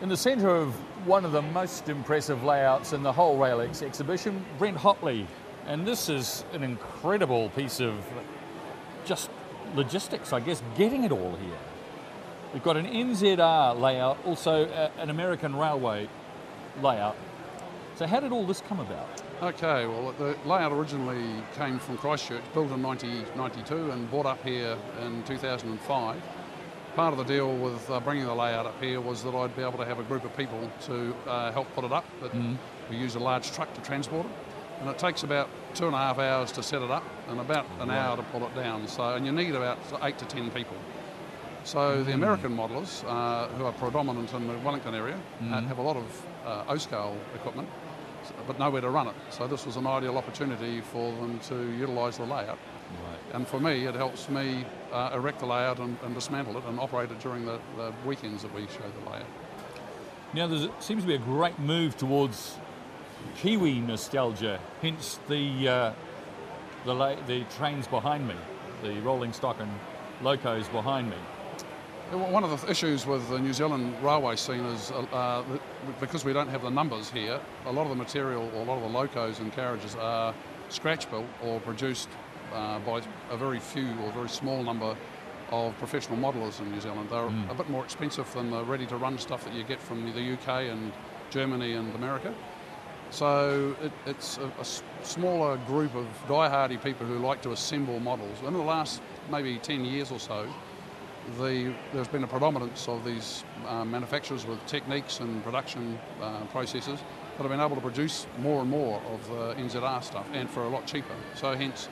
In the centre of one of the most impressive layouts in the whole RailX exhibition, Brent Hotley. And this is an incredible piece of just logistics, I guess, getting it all here. We've got an NZR layout, also an American Railway layout. So how did all this come about? Okay, well, the layout originally came from Christchurch, built in 1992 and brought up here in 2005. Part of the deal with bringing the layout up here was that I'd be able to have a group of people to help put it up. We use a large truck to transport it, and it takes about 2.5 hours to set it up and about an hour to pull it down. So, and you need about 8 to 10 people. So the American modelers, who are predominant in the Wellington area, have a lot of O-scale equipment, but nowhere to run it. So this was an ideal opportunity for them to utilise the layout. Right. And for me, it helps me erect the layout and dismantle it and operate it during the weekends that we show the layout. Now, there seems to be a great move towards Kiwi nostalgia, hence the trains behind me, the rolling stock and locos behind me. One of the issues with the New Zealand railway scene is because we don't have the numbers here, a lot of the material or a lot of the locos and carriages are scratch built or produced by a very few or very small number of professional modelers in New Zealand. They're a bit more expensive than the ready-to-run stuff that you get from the UK and Germany and America. So it's a smaller group of die-hardy people who like to assemble models. In the last maybe 10 years or so, there's been a predominance of these manufacturers with techniques and production processes that have been able to produce more and more of the NZR stuff, and for a lot cheaper. So hence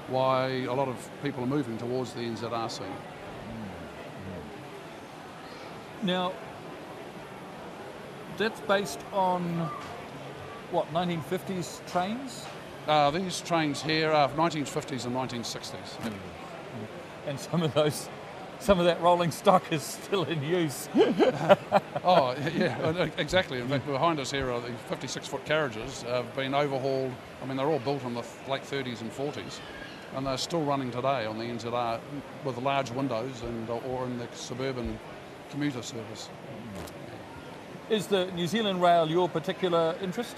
why a lot of people are moving towards the NZR scene. Now, that's based on, what, 1950s trains? These trains here are 1950s and 1960s. And some of that rolling stock is still in use. Oh, yeah, exactly. In fact, behind us here are the 56-foot carriages have been overhauled. I mean, they're all built in the late 30s and 40s, and they're still running today on the NZR with large windows or in the suburban commuter service. Is the New Zealand Rail your particular interest?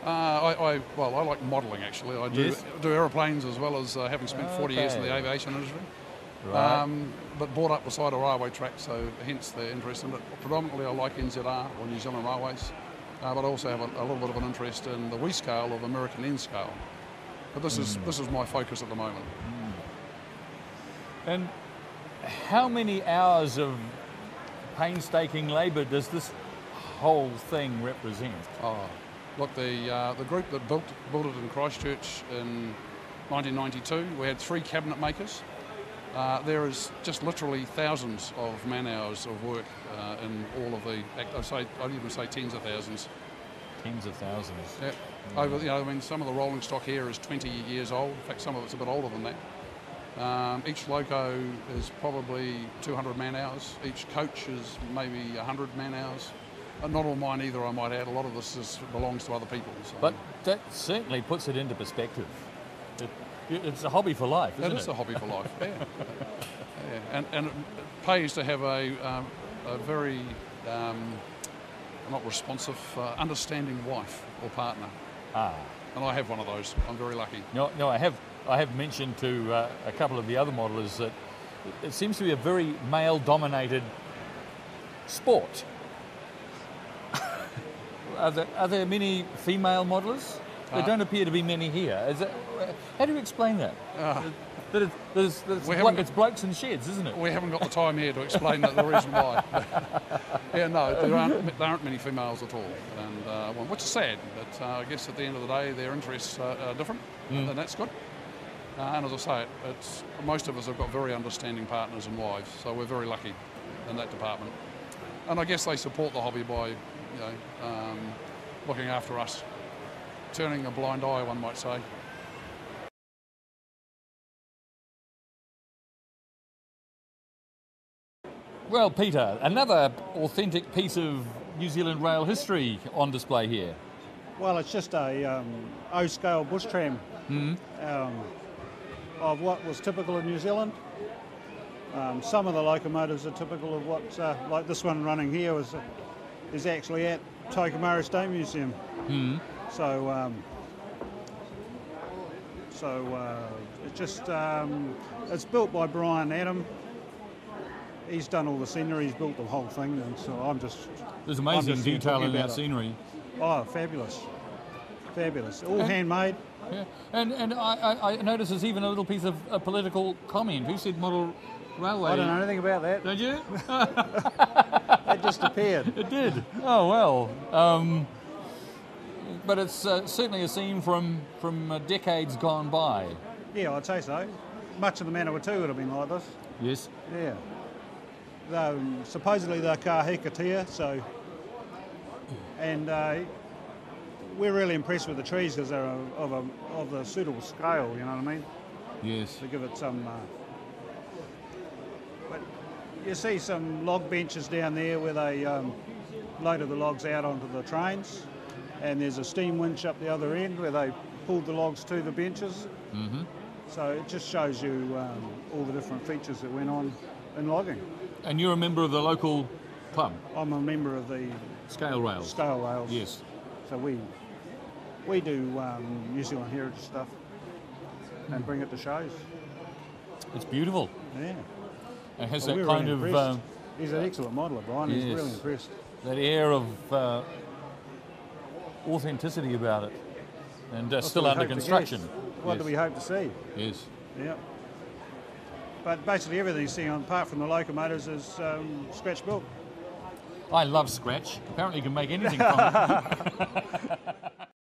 I like modelling, actually. I do aeroplanes as well as having spent 40 years in the aviation industry. Right. But brought up beside a railway track, so hence the interest in it. Predominantly I like NZR or New Zealand Railways, but I also have a little bit of an interest in the WE scale of American N scale. But this is my focus at the moment. And how many hours of painstaking labour does this whole thing represent? Oh, look, the group that built it in Christchurch in 1992, we had 3 cabinet makers. There is just literally thousands of man-hours of work in all of the, I'd even say tens of thousands. Tens of thousands. Yeah. I mean, some of the rolling stock here is 20 years old. In fact, some of it's a bit older than that. Each loco is probably 200 man-hours. Each coach is maybe 100 man-hours. Not all mine either, I might add. A lot of this belongs to other people. So. But that certainly puts it into perspective. It's a hobby for life, isn't it? It is a hobby for life, yeah. And it pays to have a very, not responsive, understanding wife or partner. And I have one of those. I'm very lucky. No, I have mentioned to a couple of the other modelers that it seems to be a very male-dominated sport. Are there many female modelers? There don't appear to be many here. How do you explain that? It's blokes in sheds, isn't it? We haven't got the time here to explain the reason why. Yeah, no, there aren't many females at all, and which is sad. But I guess at the end of the day, their interests are different, and that's good. And as I say, most of us have got very understanding partners and wives, so we're very lucky in that department. And I guess they support the hobby by, looking after us. Turning a blind eye, one might say. Well, Peter, another authentic piece of New Zealand rail history on display here. Well, it's just a O-scale bush tram of what was typical of New Zealand. Some of the locomotives are typical of what, like this one running here, was is actually at Tokomaru Steam Museum. So, it just it's built by Brian Adam. He's done all the scenery. He's built the whole thing, and so There's amazing just here detail talking in that about it. scenery. Oh, fabulous, fabulous! All handmade. Yeah. And I noticed there's even a little piece of a political comment. Who said model railway? I don't know anything about that. Don't you? That just appeared. It did. Oh well. But it's certainly a scene from decades gone by. Yeah, I'd say so. Much of the Manawatu would have been like this. Yes. Yeah. Though supposedly they're kahikatea, so, and we're really impressed with the trees because they're of the suitable scale. You know what I mean? Yes. To give it some. But you see some log benches down there where they loaded the logs out onto the trains, and there's a steam winch up the other end where they pulled the logs to the benches. Mm-hmm. So it just shows you all the different features that went on in logging. And you're a member of the local club? I'm a member of the Scale Rails. Scale Rails. Yes. So we do New Zealand heritage stuff and bring it to shows. It's beautiful. Yeah. It has Well, that we're kind really of impressed. He's an excellent modeller, Brian. He's yes. really impressed. that air of authenticity about it, and still under construction. What do we hope to see? Yes. Yeah. But basically everything you see on, apart from the locomotives, is scratch built. I love scratch. Apparently you can make anything from it.